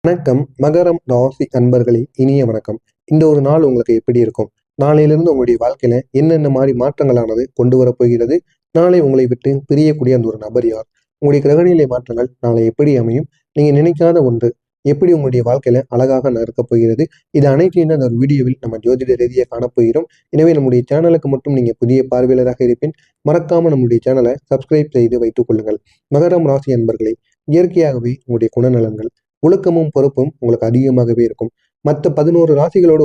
வணக்கம். மகரம் ராசி அன்பர்களே, இனிய வணக்கம். இந்த ஒரு நாள் உங்களுக்கு எப்படி இருக்கும்? நாளையிலிருந்து உங்களுடைய வாழ்க்கையில என்னென்ன மாதிரி மாற்றங்களானது கொண்டு வரப்போகிறது? நாளை உங்களை விட்டு பிரியக்கூடிய அந்த ஒரு நபர் யார்? உங்களுடைய கிரகநிலை மாற்றங்கள் நாளை எப்படி அமையும்? நீங்க நினைக்காத ஒன்று எப்படி உங்களுடைய வாழ்க்கையில அழகாக நடக்கப் போகிறது? இது அனைத்தையும் தான் இந்த ஒரு வீடியோவில் நம்ம ஜோதிட ரீதியாக காணப்போகிறோம். எனவே நம்முடைய சேனலுக்கு மட்டும் நீங்க புதிய பார்வையாளராக இருப்பின் மறக்காம நம்முடைய சேனலை சப்ஸ்கிரைப் செய்து வைத்துக் கொள்ளுங்கள். மகரம் ராசி அன்பர்களே, இயற்கையாகவே உங்களுடைய குணநலன்கள் ஒழுக்கமும் பொறுப்பும் உங்களுக்கு அதிகமாகவே இருக்கும். மற்ற 11 ராசிகளோடு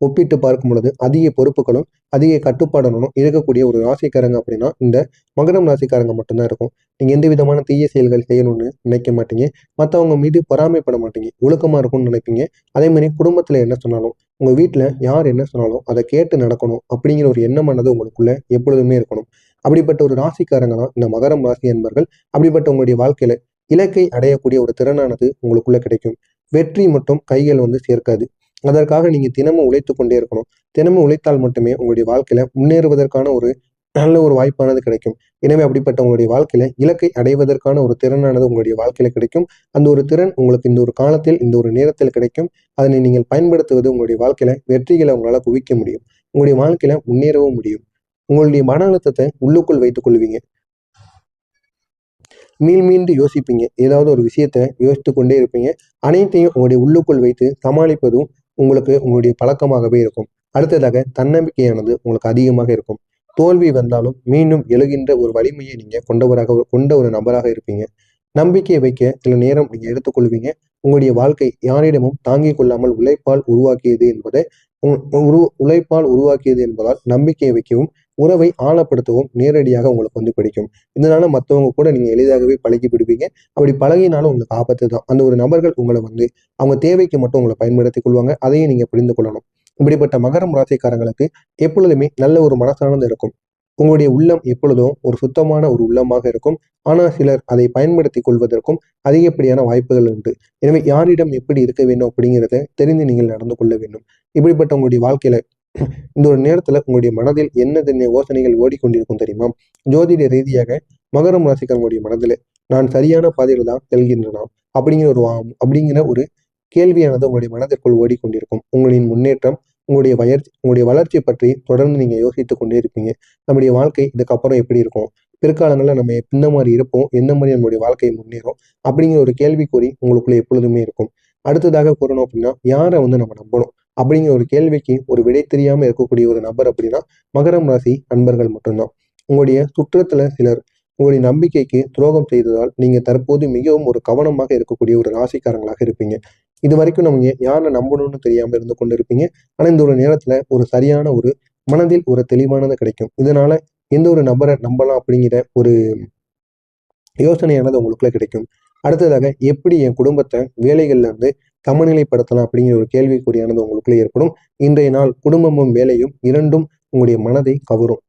ஒப்பிட்டு பார்க்கும் பொழுது அதிக பொறுப்புகளும் அதிக கட்டுப்பாடுகளும் இருக்கக்கூடிய ஒரு ராசிக்காரங்க அப்படின்னா இந்த மகரம் ராசிக்காரங்க மட்டும்தான் இருக்கும். நீங்க எந்த விதமான தீய செயல்கள் செய்யணும்னு நினைக்க மாட்டீங்க. மற்றவங்க மீது பொறாமைப்பட மாட்டீங்க. ஒழுக்கமா இருக்கும்னு நினைப்பீங்க. அதே மாதிரி குடும்பத்துல என்ன சொன்னாலும், உங்க வீட்டுல யார் என்ன சொன்னாலும் அதை கேட்டு நடக்கணும் அப்படிங்கிற ஒரு எண்ணமானது உங்களுக்குள்ள எப்பொழுதுமே இருக்கணும். அப்படிப்பட்ட ஒரு ராசிக்காரங்க தான் இந்த மகரம் ராசி என்பர்கள். அப்படிப்பட்ட உங்களுடைய வாழ்க்கையில இலக்கை அடையக்கூடிய ஒரு திறனானது உங்களுக்குள்ள கிடைக்கும். வெற்றி மட்டும் கைகள் சேர்க்காது. அதற்காக நீங்க தினமும் உழைத்து கொண்டே இருக்கணும். தினமும் உழைத்தால் மட்டுமே உங்களுடைய வாழ்க்கையில முன்னேறுவதற்கான ஒரு நல்ல ஒரு வாய்ப்பானது கிடைக்கும். எனவே அப்படிப்பட்ட உங்களுடைய வாழ்க்கையில இலக்கை அடைவதற்கான ஒரு திறனானது உங்களுடைய வாழ்க்கையில கிடைக்கும். அந்த ஒரு திறன் உங்களுக்கு இந்த ஒரு காலத்தில் இந்த ஒரு நேரத்தில் கிடைக்கும். அதனை நீங்கள் பயன்படுத்துவது உங்களுடைய வாழ்க்கையில வெற்றிகளை உங்களால குவிக்க முடியும். உங்களுடைய வாழ்க்கையில முன்னேறவும் முடியும். உங்களுடைய மன அழுத்தத்தை உள்ளுக்குள் வைத்துக் கொள்வீங்க. மீண்டு யோசிப்பீங்க. ஏதாவது ஒரு விஷயத்த யோசித்து கொண்டே இருப்பீங்க. அனைத்தையும் உங்களுடைய உள்ளுக்குள் வைத்து சமாளிப்பதும் உங்களுக்கு உங்களுடைய பழக்கமாகவே இருக்கும். அடுத்ததாக தன்னம்பிக்கையானது உங்களுக்கு அதிகமாக இருக்கும். தோல்வி வந்தாலும் மீண்டும் எழுகின்ற ஒரு வலிமையை நீங்க கொண்ட ஒரு நபராக இருப்பீங்க. நம்பிக்கையை வைக்க சில நேரம் நீங்க எடுத்துக்கொள்வீங்க. உங்களுடைய வாழ்க்கை யாரிடமும் தாங்கிக் கொள்ளாமல் உழைப்பால் உருவாக்கியது என்பதால் நம்பிக்கையை வைக்கவும் உறவை ஆழப்படுத்தவும் நேரடியாக உங்களுக்கு பிடிக்கும். இதனால மற்றவங்க கூட நீங்க எளிதாகவே பழகி விடுவீங்க. அப்படி பழகினாலும் உங்களுக்கு ஆபத்து தான். அந்த ஒரு நபர்கள் உங்களை அவங்க தேவைக்கு மட்டும் உங்களை பயன்படுத்திக் கொள்வாங்க. அதையும் நீங்க புரிந்து கொள்ளணும். இப்படிப்பட்ட மகரம் ராசிக்காரங்களுக்கு எப்பொழுதுமே நல்ல ஒரு மனசானது இருக்கும். உங்களுடைய உள்ளம் எப்பொழுதும் ஒரு சுத்தமான ஒரு உள்ளமாக இருக்கும். ஆனால் சிலர் அதை பயன்படுத்தி கொள்வதற்கும் அதிகப்படியான வாய்ப்புகள் உண்டு. எனவே யாரிடம் எப்படி இருக்க வேண்டும் அப்படிங்கிறத தெரிந்து நீங்கள் நடந்து கொள்ள வேண்டும். இப்படிப்பட்ட உங்களுடைய வாழ்க்கையில இந்த ஒரு நேரத்துல உங்களுடைய மனதில் என்ன யோசனைகள் ஓடிக்கொண்டிருக்கும் தெரியுமா? ஜோதிட ரீதியாக மகரம் ராசிக்காரங்களுடைய மனதில் நான் சரியான பாதையில தான் செல்கின்றனா அப்படிங்கிற ஒரு கேள்வியானது உங்களுடைய மனதிற்குள் ஓடிக்கொண்டிருக்கும். உங்களின் முன்னேற்றம், உங்களுடைய வளர்ச்சி பற்றி தொடர்ந்து நீங்க யோசித்துக் கொண்டே இருப்பீங்க. நம்முடைய வாழ்க்கை இதுக்கப்புறம் எப்படி இருக்கும்? பிற்காலங்களில் நம்ம எந்த மாதிரி இருப்போம்? எந்த மாதிரி நம்மளுடைய வாழ்க்கை முன்னேறும்? அப்படிங்கிற ஒரு கேள்விக்குறி உங்களுக்குள்ள எப்பொழுதுமே இருக்கும். அடுத்ததாக கூறணும் அப்படின்னா, யாரை நம்ம நம்பணும் அப்படிங்கிற ஒரு கேள்விக்கு ஒரு விடை தெரியாம இருக்கக்கூடிய ஒரு நபர் அப்படின்னா மகரம் ராசி அன்பர்கள் மட்டும்தான். உங்களுடைய சுற்றத்துல சிலர் உங்களுடைய நம்பிக்கைக்கு துரோகம் செய்ததால் நீங்க தற்போது மிகவும் ஒரு கவனமாக இருக்கக்கூடிய ஒரு ராசிக்காரங்களாக இருப்பீங்க. இது வரைக்கும் நம்ம யாரை நம்பணும்னு தெரியாம இருந்து கொண்டு இருப்பீங்க. ஆனா இந்த ஒரு நேரத்துல ஒரு சரியான ஒரு மனதில் ஒரு தெளிவானது கிடைக்கும். இதனால எந்த ஒரு நபரை நம்பலாம் அப்படிங்கிற ஒரு யோசனையானது உங்களுக்குள்ள கிடைக்கும். அடுத்ததாக எப்படி என் குடும்பத்தை வேலைகள்ல இருந்து சமநிலைப்படுத்தலாம் அப்படிங்கிற ஒரு கேள்விக்குறியானது உங்களுக்குள்ள ஏற்படும். இன்றைய நாள் குடும்பமும் வேலையும் இரண்டும் உங்களுடைய மனதை கவரும்.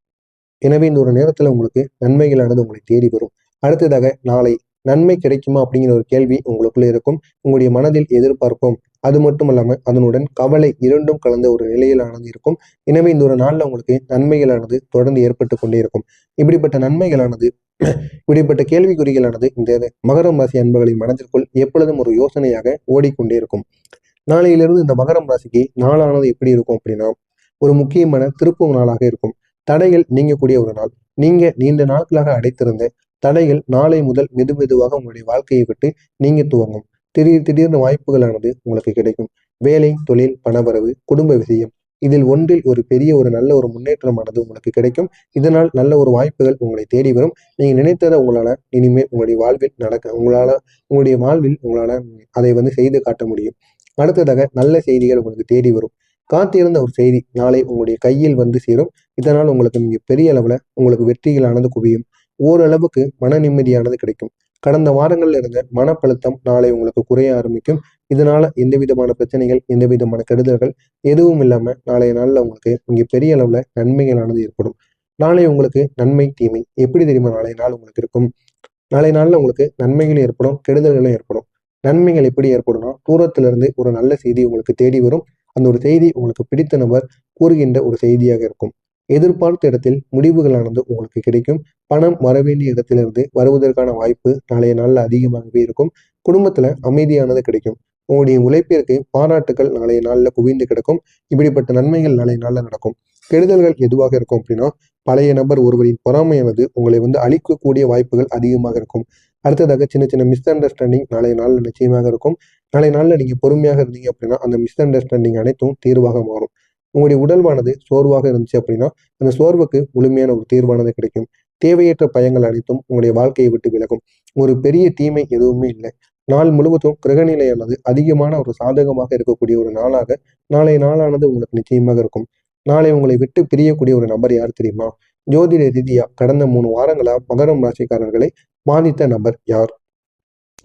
எனவே இந்த ஒரு நேரத்துல உங்களுக்கு நன்மைகளானது உங்களை தேடி வரும். அடுத்ததாக நாளை நன்மை கிடைக்குமா அப்படிங்கிற ஒரு கேள்வி உங்களுக்குள்ள இருக்கும். உங்களுடைய மனதில் எதிர்பார்ப்போம், அது மட்டும் இல்லாம அதனுடன் கவலை இரண்டும் கலந்த ஒரு நிலையிலானது இருக்கும். எனவே இந்த ஒரு நாள்ல உங்களுக்கு நன்மைகளானது தொடர்ந்து ஏற்பட்டு கொண்டே இருக்கும். இப்படிப்பட்ட நன்மைகளானது இப்படிப்பட்ட கேள்விக்குறிகளானது இந்த மகரம் ராசி அன்பர்களின் மனதிற்குள் எப்பொழுதும் ஒரு யோசனையாக ஓடிக்கொண்டே இருக்கும். நாளையிலிருந்து இந்த மகரம் ராசிக்கு நாளானது எப்படி இருக்கும் அப்படின்னா, ஒரு முக்கியமான திருப்பும் நாளாக இருக்கும். தடைகள் நீங்கக்கூடிய ஒரு நாள். நீங்க நீண்ட நாட்களாக அடைத்திருந்த தடைகள் நாளை முதல் மெதுவாக உங்களுடைய வாழ்க்கையை விட்டு நீங்க துவங்கும். திடீர்னு வாய்ப்புகளானது உங்களுக்கு கிடைக்கும். வேலை, தொழில், பணவரவு, குடும்ப விஷயம் இதில் ஒன்றில் ஒரு பெரிய ஒரு நல்ல ஒரு முன்னேற்றமானது உங்களுக்கு கிடைக்கும். இதனால் நல்ல ஒரு வாய்ப்புகள் உங்களை தேடி வரும். நீங்க நினைத்ததை உங்களால இனிமேல் உங்களுடைய வாழ்வில் உங்களால அதை செய்து காட்ட முடியும். அடுத்ததாக நல்ல செய்திகள் உங்களுக்கு தேடி வரும். காத்திருந்த ஒரு செய்தி நாளை உங்களுடைய கையில் சேரும். இதனால் உங்களுக்கு மிக பெரிய அளவுல உங்களுக்கு வெற்றிகளானது குவியும். ஓரளவுக்கு மன நிம்மதியானது கிடைக்கும். கடந்த வாரங்கள்ல இருந்த மனப்பழுத்தம் நாளை உங்களுக்கு குறைய ஆரம்பிக்கும். இதனால எந்த விதமான பிரச்சனைகள், எந்த விதமான கெடுதல்கள் எதுவும் இல்லாம நாளைய நாள்ல உங்களுக்கு மிக பெரிய அளவுல நன்மைகளானது ஏற்படும். நாளை உங்களுக்கு நன்மை தீமை எப்படி தெரியுமா நாளைய நாள் உங்களுக்கு இருக்கும்? நாளை நாள்ல உங்களுக்கு நன்மைகளும் ஏற்படும், கெடுதல்களும் ஏற்படும். நன்மைகள் எப்படி ஏற்படும்னா, தூரத்துல இருந்து ஒரு நல்ல செய்தி உங்களுக்கு தேடி வரும். அந்த ஒரு செய்தி உங்களுக்கு பிடித்த நபர் கூறுகின்ற ஒரு செய்தியாக இருக்கும். எதிர்பார்த்த இடத்தில் முடிவுகளானது உங்களுக்கு கிடைக்கும். பணம் வரவேண்டிய இடத்திலிருந்து வருவதற்கான வாய்ப்பு நாளைய நாள்ல அதிகமாகவே இருக்கும். குடும்பத்துல அமைதியானது கிடைக்கும். உங்களுடைய உழைப்பிற்கு பாராட்டுகள் நாளைய நாளில் குவிந்து கிடக்கும். இப்படிப்பட்ட நன்மைகள் நாளைய நாளில் நடக்கும். கெடுதல்கள் எதுவாக இருக்கும் அப்படின்னா, பழைய நபர் ஒருவரின் பொறாமையானது உங்களை அழிக்கக்கூடிய வாய்ப்புகள் அதிகமாக இருக்கும். அடுத்ததாக சின்ன சின்ன மிஸ் அண்டர்ஸ்டாண்டிங் நாளைய நாளில் நிச்சயமாக இருக்கும். நாளைய நாளில் நீங்க பொறுமையாக இருந்தீங்க அப்படின்னா அந்த மிஸ் அண்டர்ஸ்டாண்டிங் அனைத்தும் தீர்வாக மாறும். உங்களுடைய உடல்வானது சோர்வாக இருந்துச்சு அப்படின்னா அந்த சோர்வுக்கு முழுமையான ஒரு தீர்வானது கிடைக்கும். தேவையற்ற பயங்கள் அனைத்தும் உங்களுடைய வாழ்க்கையை விட்டு விலகும். ஒரு பெரிய தீமை எதுவுமே இல்லை. நாள் முழுவதும் கிரகநிலையானது அதிகமான ஒரு சாதகமாக இருக்கக்கூடிய ஒரு நாளாக நாளைய நாளானது உங்களுக்கு நிச்சயமாக இருக்கும். நாளை உங்களை விட்டு பிரியக்கூடிய ஒரு நபர் யார் தெரியுமா? ஜோதிட ரீதியா கடந்த 3 வாரங்களா மகரம் ராசிக்காரர்களை பாதித்த நபர் யார்?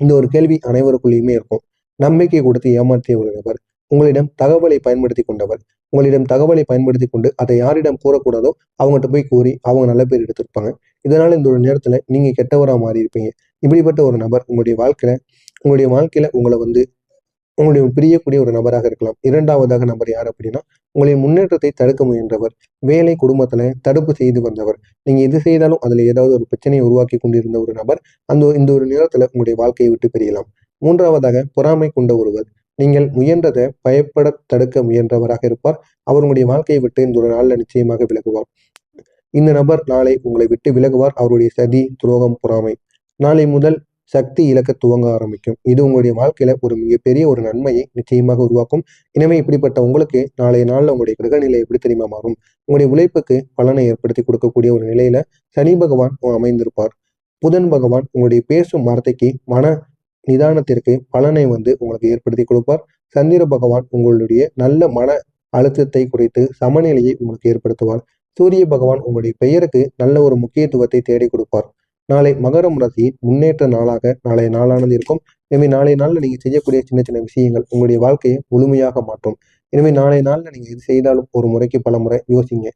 இந்த ஒரு கேள்வி அனைவருக்குள்ளேயுமே இருக்கும். நம்பிக்கை கொடுத்து ஏமாற்றிய ஒரு நபர், உங்களிடம் தகவலை பயன்படுத்தி கொண்டவர், உங்களிடம் தகவலை பயன்படுத்தி கொண்டு அதை யாரிடம் கூறக்கூடாதோ அவங்ககிட்ட போய் கூறி அவங்க நல்ல பேர் எடுத்திருப்பாங்க. இதனால இந்த ஒரு நேரத்துல நீங்க கெட்டவரா மாறி இருப்பீங்க. இப்படிப்பட்ட ஒரு நபர் உங்களுடைய வாழ்க்கையில உங்களுடைய பிரியக்கூடிய ஒரு நபராக இருக்கலாம். இரண்டாவதாக நபர் யார் அப்படின்னா, உங்களின் முன்னேற்றத்தை தடுக்க முயன்றவர், வேலை குடும்பத்துல தடுப்பு செய்து வந்தவர். நீங்க எது செய்தாலும் அதுல ஏதாவது ஒரு பிரச்சனையை உருவாக்கி கொண்டிருந்த ஒரு நபர் இந்த ஒரு நேரத்துல உங்களுடைய வாழ்க்கையை விட்டு பிரியலாம். மூன்றாவதாக பொறாமை கொண்ட ஒருவர், நீங்கள் முயன்றதை பயப்பட தடுக்க முயன்றவராக இருப்பார். அவர் உங்களுடைய வாழ்க்கையை விட்டு இந்த ஒரு நாள்ல நிச்சயமாக விலகுவார். இந்த நபர் நாளை உங்களை விட்டு விலகுவார். அவருடைய சதி, துரோகம், பொறாமை நாளை முதல் சக்தி இழக்க துவங்க ஆரம்பிக்கும். இது உங்களுடைய வாழ்க்கையில ஒரு மிகப்பெரிய ஒரு நன்மையை நிச்சயமாக உருவாக்கும். எனவே இப்படிப்பட்ட உங்களுக்கு நாளைய நாள்ல உங்களுடைய கிரகநிலை எப்படி தெரியுமா மாறும்? உங்களுடைய உழைப்புக்கு பலனை ஏற்படுத்தி கொடுக்கக்கூடிய ஒரு நிலையில சனி பகவான் அமைந்திருப்பார். புதன் பகவான் உங்களுடைய பேசும் வார்த்தைக்கு மன நிதானத்திற்கு பலனை உங்களுக்கு ஏற்படுத்தி கொடுப்பார். சந்திர பகவான் உங்களுடைய நல்ல மன அழுத்தத்தை குறைத்து சமநிலையை உங்களுக்கு ஏற்படுத்துவார். சூரிய பகவான் உங்களுடைய பெயருக்கு நல்ல ஒரு முக்கியத்துவத்தை தேடி கொடுப்பார். நாளை மகரம் ராசியின் முன்னேற்ற நாளாக நாளைய நாளானது இருக்கும். எனவே நாளைய நாள்ல நீங்க செய்யக்கூடிய சின்ன சின்ன விஷயங்கள் உங்களுடைய வாழ்க்கையை முழுமையாக மாற்றும். எனவே நாளைய நாள்ல நீங்க எது செய்தாலும் ஒரு முறைக்கு பல முறை யோசிங்க.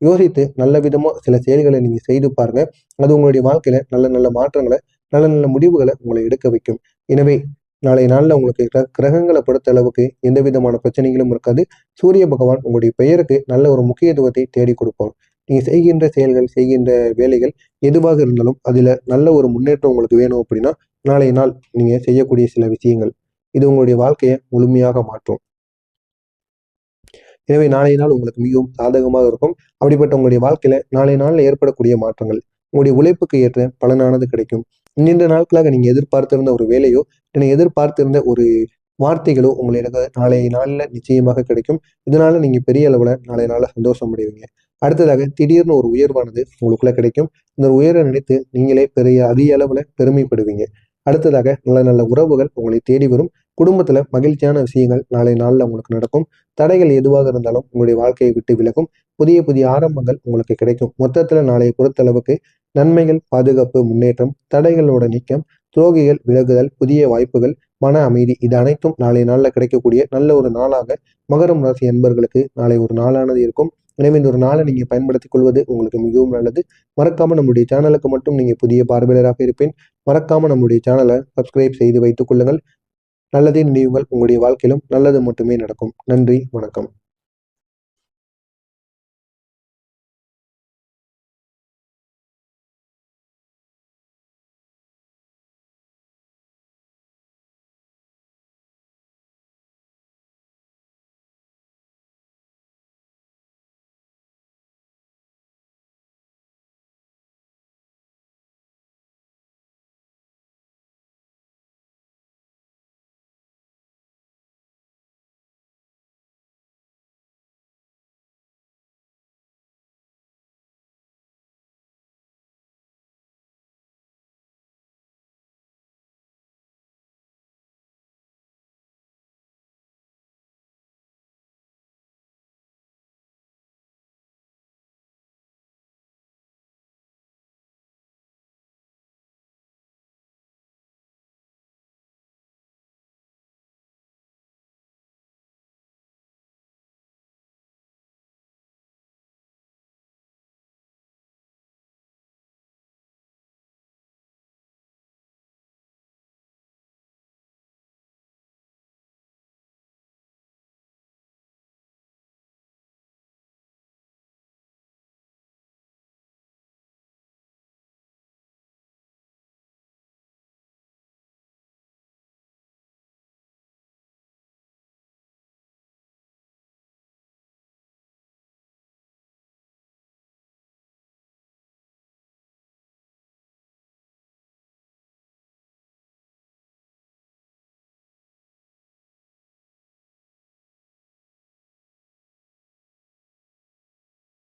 யோசித்து நல்ல விதமா சில செயல்களை நீங்க செய்து பாருங்க. அது உங்களுடைய வாழ்க்கையில நல்ல நல்ல மாற்றங்களை, நல்ல நல்ல முடிவுகளை உங்களை எடுக்க வைக்கும். எனவே நாளைய நாள்ல உங்களுக்கு கிரகங்களை பொறுத்த அளவுக்கு எந்த விதமான பிரச்சனைகளும் இருக்காது. சூரிய பகவான் உங்களுடைய பெயருக்கு நல்ல ஒரு முக்கியத்துவத்தை தேடி கொடுப்பார். நீங்க செய்கின்ற செயல்கள், செய்கின்ற வேலைகள் எதுவாக இருந்தாலும் அதுல நல்ல ஒரு முன்னேற்றம் உங்களுக்கு வேணும் அப்படின்னா நாளைய நாள் நீங்க செய்யக்கூடிய சில விஷயங்கள் இது உங்களுடைய வாழ்க்கையை முழுமையாக மாற்றும். எனவே நாளைய நாள் உங்களுக்கு மிகவும் சாதகமாக இருக்கும். அப்படிப்பட்ட உங்களுடைய வாழ்க்கையில நாளைய நாள்ல ஏற்படக்கூடிய மாற்றங்கள் உங்களுடைய உழைப்புக்கு ஏற்ற பலனானது கிடைக்கும். நீண்ட நாட்களாக நீங்க எதிர்பார்த்திருந்த ஒரு வேலையோ, நீங்க எதிர்பார்த்திருந்த ஒரு வார்த்தைகளோ உங்களுக்கு நாளைய நாள்ல நிச்சயமாக கிடைக்கும். இதனால நீங்க பெரிய அளவுல நாளைய நாள்ல சந்தோஷம் அடைவீங்க. அடுத்ததாக திடீர்னு ஒரு உயர்வானது உங்களுக்குள்ள கிடைக்கும். இந்த உயரை நினைத்து நீங்களே அதிக அளவுல பெருமைப்படுவீங்க. அடுத்ததாக நல்ல நல்ல உறவுகள் உங்களை தேடி வரும். குடும்பத்துல மகிழ்ச்சியான விஷயங்கள் நாளை நாள்ல உங்களுக்கு நடக்கும். தடைகள் எதுவாக இருந்தாலும் உங்களுடைய வாழ்க்கையை விட்டு விலகும். புதிய புதிய ஆரம்பங்கள் உங்களுக்கு கிடைக்கும். மொத்தத்துல நாளைய பொறுத்தளவுக்கு நன்மைகள், பாதுகாப்பு, முன்னேற்றம், தடைகளோட நீக்கம், துரோகிகள் விலகுதல், புதிய வாய்ப்புகள், மன அமைதி இது அனைத்தும் நாளைய நாள்ல கிடைக்கக்கூடிய நல்ல ஒரு நாளாக மகரம் ராசி அன்பர்களுக்கு நாளை ஒரு நாளானது இருக்கும். எனவே இந்த ஒரு நாளை நீங்க பயன்படுத்திக் கொள்வது உங்களுக்கு மிகவும் நல்லது. மறக்காம நம்முடைய சேனலுக்கு மட்டும் நீங்க புதிய பார்வையாளராக இருப்பேன். மறக்காம நம்முடைய சேனலை சப்ஸ்கிரைப் செய்து வைத்துக் கொள்ளுங்கள். நல்லதே நினைவுகள், உங்களுடைய வாழ்க்கையிலும் நல்லது மட்டுமே நடக்கும். நன்றி, வணக்கம்.